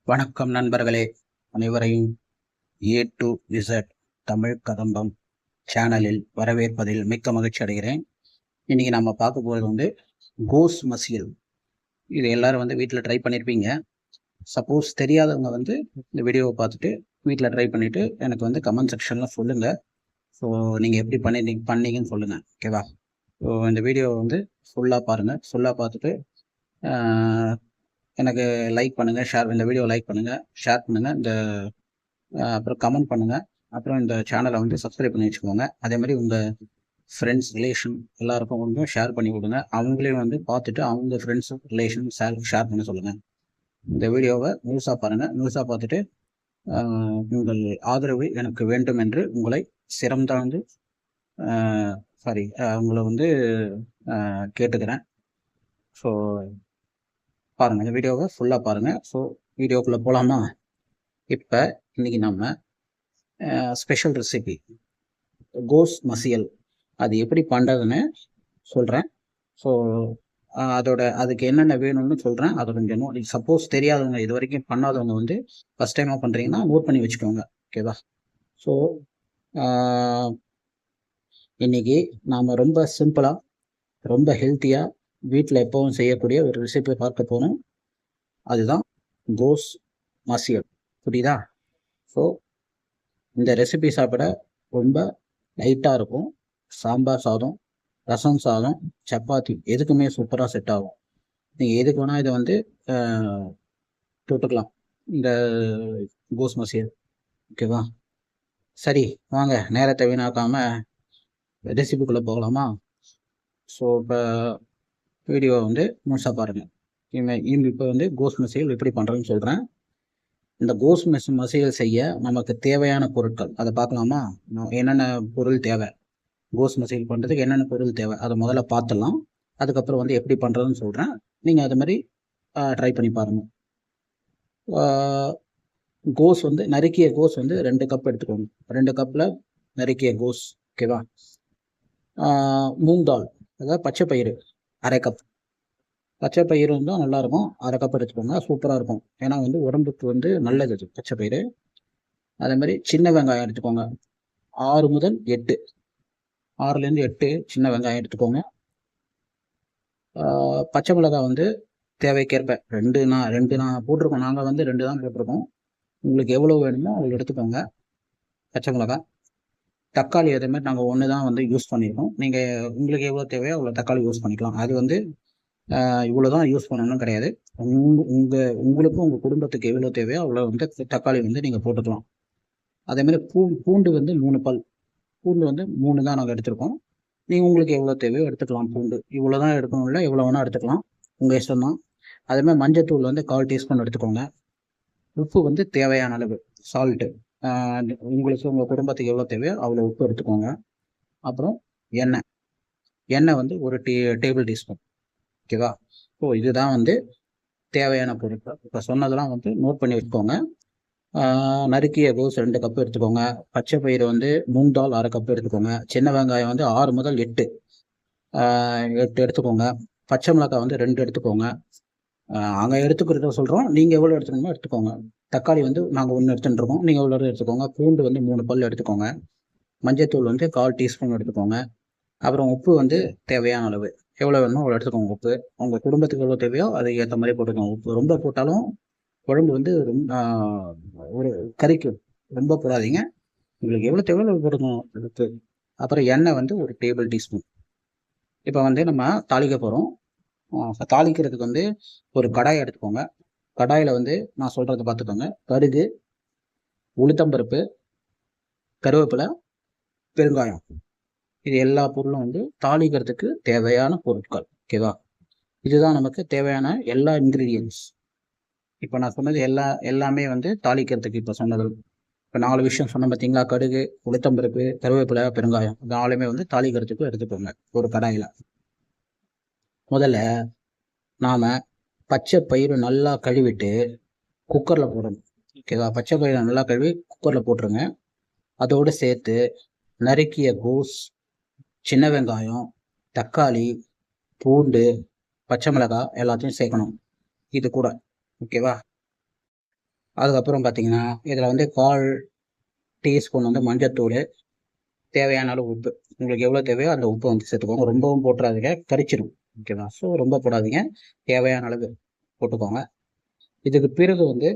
வணக்கம் நண்பர்களே, அனைவரையும் ஏ டு இசட் தமிழ் கதம்பம் சேனலில் வரவேற்பதில் மிக்க மகிழ்ச்சி அடைகிறேன். இன்னைக்கு நம்ம பார்க்க போகிறது வந்து கோஸ் மசியல். இது எல்லாரும் வந்து வீட்டில் ட்ரை பண்ணியிருப்பீங்க. சப்போஸ் தெரியாதவங்க வந்து இந்த வீடியோவை பார்த்துட்டு வீட்டில் ட்ரை பண்ணிவிட்டு எனக்கு வந்து கமெண்ட் செக்ஷனில் சொல்லுங்கள். ஸோ நீங்கள் எப்படி பண்ணீங்கன்னு சொல்லுங்கள், ஓகேவா? ஸோ இந்த வீடியோவை வந்து ஃபுல்லாக பாருங்கள். ஃபுல்லாக பார்த்துட்டு எனக்கு லைக் பண்ணுங்கள், இந்த வீடியோ லைக் பண்ணுங்கள், ஷேர் பண்ணுங்கள், அப்புறம் கமெண்ட் பண்ணுங்கள். அப்புறம் இந்த சேனலை வந்து சப்ஸ்கிரைப் பண்ணி வச்சுக்கோங்க. அதே மாதிரி உங்கள் ஃப்ரெண்ட்ஸ், ரிலேஷன் எல்லாருக்கும் கொஞ்சம் ஷேர் பண்ணி விடுங்க. அவங்களையும் வந்து பார்த்துட்டு அவங்க ஃப்ரெண்ட்ஸ், ரிலேஷன் ஷேர் பண்ண சொல்லுங்கள். இந்த வீடியோவை முழுசாக பாருங்கள். முழுசாக பார்த்துட்டு உங்கள் ஆதரவு எனக்கு வேண்டும் என்று உங்களை சிரம்தாழ்ந்து உங்களை வந்து கேட்டுக்கிறேன். ஸோ பாருங்கள், இந்த வீடியோவை ஃபுல்லாக பாருங்கள். ஸோ வீடியோக்குள்ளே போகலாமா? இப்போ இன்றைக்கி நம்ம ஸ்பெஷல் ரெசிபி கோஸ் மசியல் அது எப்படி பண்ணுறதுன்னு சொல்கிறேன். ஸோ அதுக்கு என்னென்ன வேணும்னு சொல்கிறேன். அதை கொஞ்சம் சப்போஸ் தெரியாதவங்க, இது வரைக்கும் பண்ணாதவங்க வந்து ஃபஸ்ட் டைமாக பண்ணுறீங்கன்னா நோட் பண்ணி வச்சுக்கோங்க, ஓகேவா? ஸோ இன்றைக்கி நாம் ரொம்ப சிம்பிளாக, ரொம்ப ஹெல்த்தியாக வீட்டில் எப்போவும் செய்யக்கூடிய ஒரு ரெசிபி பார்க்க போகணும். அதுதான் கோஸ் மசியல். புரியுதா? ஸோ இந்த ரெசிபி சாப்பிட ரொம்ப லைட்டாக இருக்கும். சாம்பார் சாதம், ரசம் சாதம், சப்பாத்தி எதுக்குமே சூப்பராக செட் ஆகும். நீங்கள் எதுக்கு வேணால் இதை வந்து தொட்டுக்கலாம், இந்த கோஸ் மசியல், ஓகேவா? சரி, வாங்க நேரத்தை வீணாக்காமல் ரெசிபிக்குள்ளே போகலாமா? ஸோ இப்போ வீடியோவை வந்து முழுசாக பாருங்கள். இப்போ வந்து கோஸ் மசியல் எப்படி பண்ணுறதுன்னு சொல்கிறேன். இந்த கோஸ் மசியல் செய்ய நமக்கு தேவையான பொருட்கள் அதை பார்க்கலாமா? என்னென்ன பொருள் தேவை, கோஸ் மசியல் பண்ணுறதுக்கு என்னென்ன பொருள் தேவை அதை முதல்ல பார்த்துடலாம். அதுக்கப்புறம் வந்து எப்படி பண்ணுறதுன்னு சொல்கிறேன். நீங்கள் அது மாதிரி ட்ரை பண்ணி பாருங்கள். கோஸ் வந்து நறுக்கிய கோஸ் வந்து 2 கப் எடுத்துக்கோங்க. 2 கப்பில் நறுக்கிய கோஸ், ஓகேவா? மூங்கால், அதாவது பச்சை பயிறு 1/2 கப். பச்சை பயிறு வந்து நல்லாயிருக்கும், 1/2 கப் எடுத்துக்கோங்க, சூப்பராக இருக்கும். ஏன்னா வந்து உடம்புக்கு வந்து நல்லது அது பச்சை பயிறு. அதே மாதிரி சின்ன வெங்காயம் எடுத்துக்கோங்க, 6 முதல் 8, 6லேருந்து 8 சின்ன வெங்காயம் எடுத்துக்கோங்க. பச்சை மிளகாய் வந்து தேவைக்கேற்ப 2 நான் போட்டிருக்கோம். நாங்கள் வந்து 2 தான் போட்டிருக்கோம். உங்களுக்கு எவ்வளோ வேணுமோ அவ்வளோ எடுத்துக்கோங்க பச்சை மிளகாய். தக்காளி அதே மாதிரி நாங்கள் 1 தான் வந்து யூஸ் பண்ணியிருக்கோம். நீங்கள் உங்களுக்கு எவ்வளோ தேவையோ அவ்வளோ தக்காளி யூஸ் பண்ணிக்கலாம். அது வந்து இவ்வளோ தான் யூஸ் பண்ணணும்னு கிடையாது. உங்களுக்கும் உங்கள் குடும்பத்துக்கு எவ்வளோ தேவையோ அவ்வளோ வந்து தக்காளி வந்து நீங்கள் போட்டுக்கலாம். அதேமாதிரி பூண்டு வந்து 3 பல் பூண்டு வந்து 3 தான் நாங்கள் எடுத்துருக்கோம். நீங்கள் உங்களுக்கு எவ்வளோ தேவையோ எடுத்துக்கலாம். பூண்டு இவ்வளோ தான் எடுக்கணும், இல்லை எவ்வளோ வேணால் எடுத்துக்கலாம், உங்கள் இஷ்டம் தான். அதேமாதிரி மஞ்சத்தூள் வந்து 1/4 டீஸ்பூன் எடுத்துக்கோங்க. உப்பு வந்து தேவையான அளவு, சால்ட்டு உங்களுக்கு உங்கள் குடும்பத்துக்கு எவ்வளோ தேவையோ அவ்வளோ உப்பு எடுத்துக்கோங்க. அப்புறம் எண்ணெய் வந்து 1 டேபிள் டீஸ்பூன், ஓகேவா? ஸோ இதுதான் வந்து தேவையான பொருட்கள். இப்போ சொன்னதெல்லாம் வந்து நோட் பண்ணி வச்சுக்கோங்க. நறுக்கிய கோஸ் 2 கப் எடுத்துக்கோங்க. பச்சை பயிறு வந்து மூங்கால் 1/2 கப் எடுத்துக்கோங்க. சின்ன வெங்காயம் வந்து 6 முதல் 8 எடுத்துக்கோங்க. பச்சை மிளகாய் வந்து 2 எடுத்துக்கோங்க. அங்கே எடுத்துக்கிறத சொல்கிறோம், நீங்கள் எவ்வளோ எடுத்துக்கணுமோ எடுத்துக்கோங்க. தக்காளி வந்து நாங்கள் 1 எடுத்துகிட்டு இருக்கோம், நீங்கள் எவ்வளோ எடுத்துக்கோங்க. பூண்டு வந்து 3 பல் எடுத்துக்கோங்க. மஞ்சத்தூள் வந்து 1/4 டீஸ்பூன் எடுத்துக்கோங்க. அப்புறம் உப்பு வந்து தேவையான அளவு, எவ்வளோ வேணுமோ அவ்வளோ எடுத்துக்கோங்க. உப்பு உங்கள் குடும்பத்துக்கு எவ்வளோ தேவையோ அதுக்கு ஏற்ற மாதிரி போட்டுக்கோங்க. உப்பு ரொம்ப போட்டாலும் குழம்பு வந்து ஒரு கறிக்கும், ரொம்ப போடாதீங்க. உங்களுக்கு எவ்வளோ தேவையோ போட்டுக்கணும் எடுத்து. அப்புறம் எண்ணெய் வந்து 1 டேபிள் டீஸ்பூன். இப்போ வந்து நம்ம தாளிக்க போகிறோம். தாளிக்கிறதுக்கு வந்து ஒரு கடாய் எடுத்துக்கோங்க. கடாயில் வந்து நான் சொல்கிறத பார்த்துக்கோங்க. கடுகு, உளுத்தம்பருப்பு, கருவேப்பிலை, பெருங்காயம், இது எல்லா பொருளும் வந்து தாளிக்கிறதுக்கு தேவையான பொருட்கள், ஓகேவா? இதுதான் நமக்கு தேவையான எல்லா இன்க்ரீடியன்ஸ். இப்போ நான் சொன்னது எல்லாமே வந்து தாளிக்கிறதுக்கு. இப்போ சொன்னது இப்போ 4 விஷயம் சொன்ன பார்த்தீங்களா? கடுகு, உளுத்தம்பருப்பு, கருவேப்பிலை, பெருங்காயம், 4மே வந்து தாளிக்கிறதுக்கு எடுத்துக்கோங்க ஒரு கடாயில். முதல்ல நாம் பச்சை பயிறு நல்லா கழுவிட்டு குக்கரில் போடணும், ஓகேவா? பச்சை பயிரை நல்லா கழுவி குக்கரில் போட்டுருங்க. அதோடு சேர்த்து நறுக்கிய கோஸ், சின்ன வெங்காயம், தக்காளி, பூண்டு, பச்சை மிளகாய் எல்லாத்தையும் சேர்க்கணும் இது கூட, ஓகேவா? அதுக்கப்புறம் பார்த்தீங்கன்னா இதில் வந்து 1/4 டீஸ்பூன் வந்து மஞ்சத்தூள், தேவையான அளவு உப்பு. உங்களுக்கு எவ்வளோ தேவையோ அந்த உப்பை வந்து சேர்த்துக்கோங்க. ரொம்பவும் போட்டுறாதீங்க, கரிச்சிடும். ஓகேவா? ஸோ ரொம்ப போடாதீங்க, தேவையான அளவு போட்டுக்கோங்க. இதுக்கு பிறகு வந்து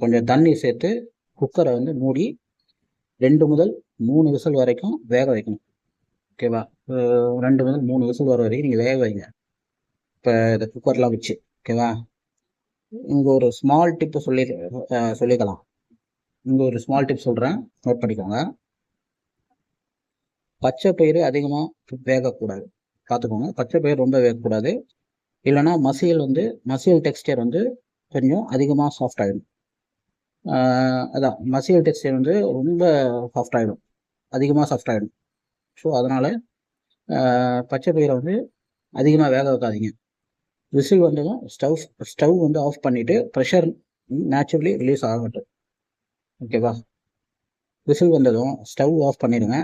கொஞ்சம் தண்ணி சேர்த்து குக்கரை வந்து மூடி 2 முதல் 3 விசில் வரைக்கும் வேக வைக்கணும். ஓகேவா? 2 முதல் 3 விசில் வர வரைக்கும் நீங்கள் வேக வைங்க. இப்போ இந்த குக்கர்லாம் வச்சு. ஓகேவா? இங்கே ஒரு ஸ்மால் டிப்பு சொல்லிக்கலாம். இங்கே ஒரு ஸ்மால் டிப் சொல்கிறேன், நோட் பண்ணிக்கோங்க. பச்சை பயிறு அதிகமாக வேகக்கூடாது, பார்த்துக்கோங்க. பச்சை பயிர் ரொம்ப வேகக்கூடாது, இல்லைன்னா மசியல் டெக்ஸ்டர் வந்து கொஞ்சம் அதிகமாக சாஃப்ட் ஆகிடும். அதான் மசியல் டெக்ஸ்டர் வந்து ரொம்ப சாஃப்ட் ஆகிடும், அதிகமாக சாஃப்ட் ஆகிடும். ஸோ அதனால் பச்சை பயிரை வந்து அதிகமாக வேக வைக்காதீங்க. விசில் வந்ததும் ஸ்டவ் வந்து ஆஃப் பண்ணிவிட்டு ப்ரெஷர் நேச்சுரலி ரிலீஸ் ஆகட்டும். ஓகேவா? விசில் வந்ததும் ஸ்டவ் ஆஃப் பண்ணிடுங்க.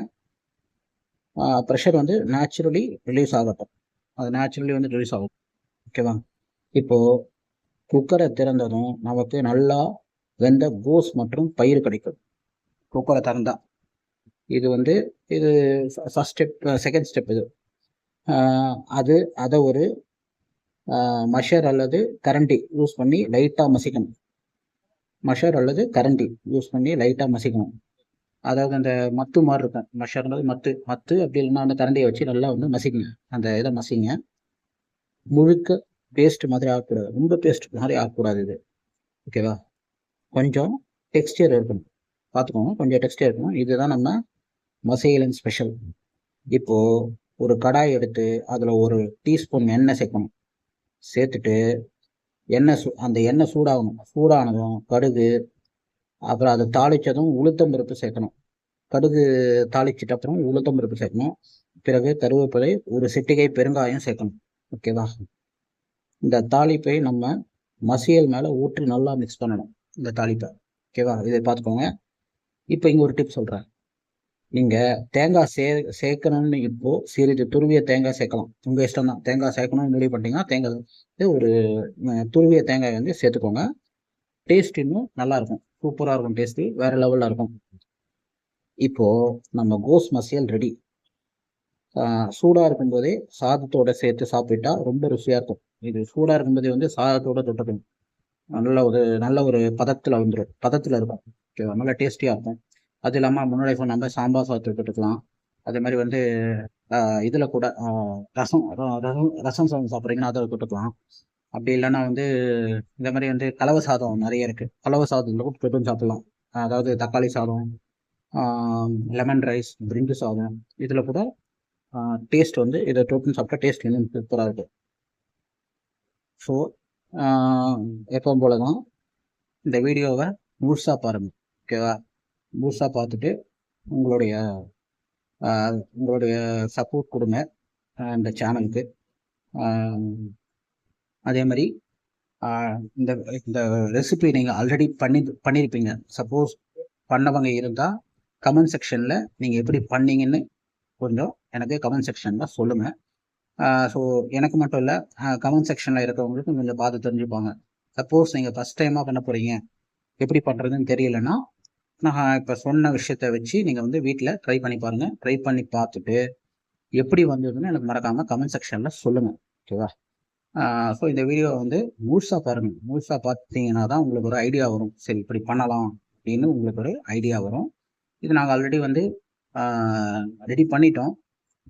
ப்ரெஷர் வந்து நேச்சுரலி ரிலீஸ் ஆகட்டும். அது நேச்சுரலி வந்து ரிலீஸ் ஆகும். ஓகேவா? இப்போது குக்கரை திறந்ததும் நமக்கு நல்லா வெந்த கோஸ் மற்றும் பயிர் கிடைக்கும். குக்கரை திறந்தா இது ஃபஸ்ட் ஸ்டெப். செகண்ட் ஸ்டெப் இது. அதை ஒரு மஷர் அல்லது கரண்டி யூஸ் பண்ணி லைட்டாக மசிக்கணும். அதாவது அந்த மத்து மாதிரி இருக்கும். மஷர்ன்றது மத்து அப்படி இல்லைன்னா அந்த கரண்டியை வச்சு நல்லா வந்து மசிக்கணும். அந்த இதை மசிங்க. முழுக்க பேஸ்ட் மாதிரி ஆகக்கூடாது, ரொம்ப பேஸ்ட் மாதிரி ஆகக்கூடாது இது. ஓகேவா? கொஞ்சம் டெக்ஸ்டர் இருக்கணும், பார்த்துக்கோங்க. கொஞ்சம் டெக்ஸ்டர் இருக்கணும். இதுதான் நம்ம மசைலன் ஸ்பெஷல். இப்போது ஒரு கடாய் எடுத்து அதில் 1 டீஸ்பூன் எண்ணெய் சேர்க்கணும். சேர்த்துட்டு அந்த எண்ணெய் சூடானதும் கடுகு, அப்புறம் அதை தாளித்ததும் உளுத்தம்பருப்பு சேர்க்கணும். கடுகு தாளிச்சிட்ட அப்புறம் உளுத்தம்பருப்பு சேர்க்கணும். பிறகு கருவேப்பிலை, 1 சிட்டிகை பெருங்காயம் சேர்க்கணும். ஓகேவா? இந்த தாளிப்பை நம்ம மசியல் மேலே ஊற்றி நல்லா மிக்ஸ் பண்ணணும், இந்த தாளிப்பை. ஓகேவா? இதை பார்த்துக்கோங்க. இப்போ இங்கே ஒரு டிப் சொல்கிறேன். நீங்கள் தேங்காய் சேர்க்கணும்னு இப்போது சிறிது துருவிய தேங்காய் சேர்க்கலாம். உங்கள் இஷ்டம் தான். தேங்காய் சேர்க்கணும்னு முடிவு பண்ணிட்டீங்கன்னா தேங்காய் ஒரு துருவிய தேங்காய் வந்து சேர்த்துக்கோங்க. டேஸ்ட் இன்னும் நல்லாயிருக்கும், சூப்பராக இருக்கும். டேஸ்ட்டு வேறு லெவலில் இருக்கும். இப்போது நம்ம கோஸ் மசியல் ரெடி. சூடாக இருக்கும்போதே சாதத்தோடு சேர்த்து சாப்பிட்டா ரொம்ப ருசியாக இருக்கும். இது சூடாக இருக்கும்போதே வந்து சாதத்தோடு தொட்டுக்கணும். நல்ல ஒரு பதத்தில் இருக்கும். ஓகேவா? நல்லா டேஸ்டியாக இருக்கும். அது இல்லாமல் முன்னாடி நம்ம சாம்பார் சாதத்தை தொட்டுக்கலாம். அதே மாதிரி வந்து இதில் கூட ரசம் சாதம் சாப்பிட்றீங்கன்னா அதை தொட்டுக்கலாம். அப்படி இல்லைன்னா வந்து இந்த மாதிரி வந்து கலவை சாதம் நிறைய இருக்குது. கலவை சாதத்தில் கூட தொட்டு சாப்பிட்லாம். அதாவது தக்காளி சாதம், லெமன் ரைஸ், பிரிஞ்சு சாதம், இதில் கூட டேஸ்ட் வந்து இதை தொட்டுன்னு சாப்பிட்டா டேஸ்ட் இன்னும் சூப்பராக இருக்குது. ஸோ எப்பவும் போல தான் இந்த வீடியோவை முழுசாக பாருங்கள். ஓகேவா? முழுசாக பார்த்துட்டு உங்களுடைய சப்போர்ட் கொடுங்க இந்த சேனலுக்கு. அதே மாதிரி இந்த இந்த ரெசிபி நீங்கள் ஆல்ரெடி பண்ணியிருப்பீங்க. சப்போஸ் பண்ணவங்க இருந்தால் கமெண்ட் செக்ஷனில் நீங்கள் எப்படி பண்ணீங்கன்னு கொஞ்சம் எனக்கு கமெண்ட் செக்ஷனில் சொல்லுங்கள். ஸோ எனக்கு மட்டும் இல்லை, கமெண்ட் செக்ஷனில் இருக்கிறவங்களுக்கும் கொஞ்சம் பார்த்து தெரிஞ்சுப்பாங்க. சப்போஸ் நீங்கள் ஃபஸ்ட் டைமாக பண்ண போகிறீங்க, எப்படி பண்ணுறதுன்னு தெரியலன்னா நான் இப்போ சொன்ன விஷயத்த வச்சு நீங்கள் வந்து வீட்டில் ட்ரை பண்ணி பாருங்கள். ட்ரை பண்ணி பார்த்துட்டு எப்படி வந்ததுன்னு எனக்கு மறக்காமல் கமெண்ட் செக்ஷனில் சொல்லுங்கள். ஓகேவா? ஸோ இந்த வீடியோவை வந்து முழுசாக பாருங்கள். முழுசாக பார்த்தீங்கன்னா தான் உங்களுக்கு ஒரு ஐடியா வரும். சரி, இப்படி பண்ணலாம் அப்படின்னு உங்களுக்கு ஒரு ஐடியா வரும். இது நாங்கள் ஆல்ரெடி வந்து ரெடி பண்ணிட்டோம்.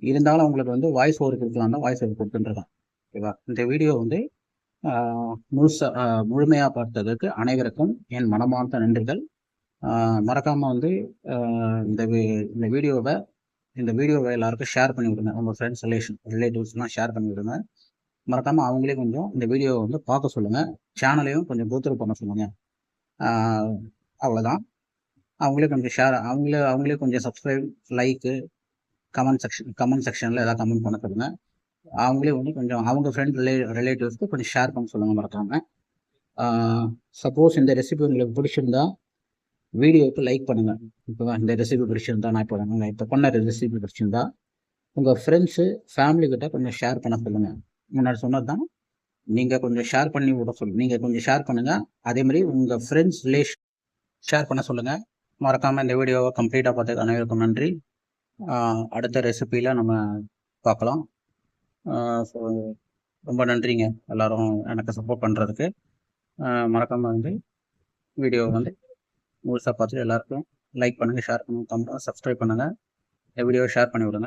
இருந்தாலும் உங்களுக்கு வந்து வாய்ஸ் ஓவர் கொடுக்கலாம் தான் வாய்ஸ் ஓவர் கொடுத்துட்டுருக்கேன். ஓகேவா? இந்த வீடியோ வந்து முழுமையாக பார்த்ததுக்கு அனைவருக்கும் என் மனமார்ந்த நன்றிகள். மறக்காமல் வந்து இந்த வீடியோவை எல்லாருக்கும் ஷேர் பண்ணி விடுங்க. உங்கள் ஃப்ரெண்ட்ஸ், ரிலேட்டிவ்ஸ்லாம் ஷேர் பண்ணி விடுங்க. மறக்காமல் அவங்களே கொஞ்சம் இந்த வீடியோவை வந்து பார்க்க சொல்லுங்கள். சேனலையும் கொஞ்சம் கோத்ரூ பண்ண சொல்லுங்கள். அவ்வளோதான். அவங்களே கொஞ்சம் அவங்களே கொஞ்சம் சப்ஸ்கிரைப், லைக்கு, கமெண்ட் செக்ஷனில் ஏதாவது கமெண்ட் பண்ண சொல்லுங்கள். அவங்களே வந்து கொஞ்சம் அவங்க ஃப்ரெண்ட் ரிலேட்டிவ்ஸ்க்கு கொஞ்சம் ஷேர் பண்ண சொல்லுங்கள் மறக்காமல். சப்போஸ் இந்த ரெசிபி உங்களுக்கு பிடிச்சிருந்தா வீடியோவுக்கு லைக் பண்ணுங்கள். இப்போ இந்த ரெசிபி பிடிச்சிருந்தா நான் இப்போ பண்ண ரெசிபி பிடிச்சிருந்தா உங்கள் ஃப்ரெண்ட்ஸு, ஃபேமிலிக்கிட்ட கொஞ்சம் ஷேர் பண்ண சொல்லுங்கள். முன்னாடி சொன்னது தான், நீங்கள் கொஞ்சம் ஷேர் பண்ணி விட சொல்லுங்கள். நீங்கள் கொஞ்சம் ஷேர் பண்ணுங்கள். அதேமாதிரி உங்கள் ஃப்ரெண்ட்ஸ் ரிலேஷன் ஷேர் பண்ண சொல்லுங்கள். மறக்காமல் இந்த வீடியோவை கம்ப்ளீட்டாக பார்த்ததுக்கு அனைவருக்கும் நன்றி. அடுத்த ரெசிபியில் நம்ம பார்க்கலாம். ஸோ ரொம்ப நன்றிங்க எல்லோரும் எனக்கு சப்போர்ட் பண்ணுறதுக்கு. மறக்காமல் வந்து வீடியோவை வந்து முழுசாக பார்த்துட்டு எல்லாருக்கும் லைக் பண்ணுங்கள், ஷேர் பண்ணுங்கள், சப்ஸ்கிரைப் பண்ணுங்கள். இந்த வீடியோவை ஷேர் பண்ணி விடுங்க.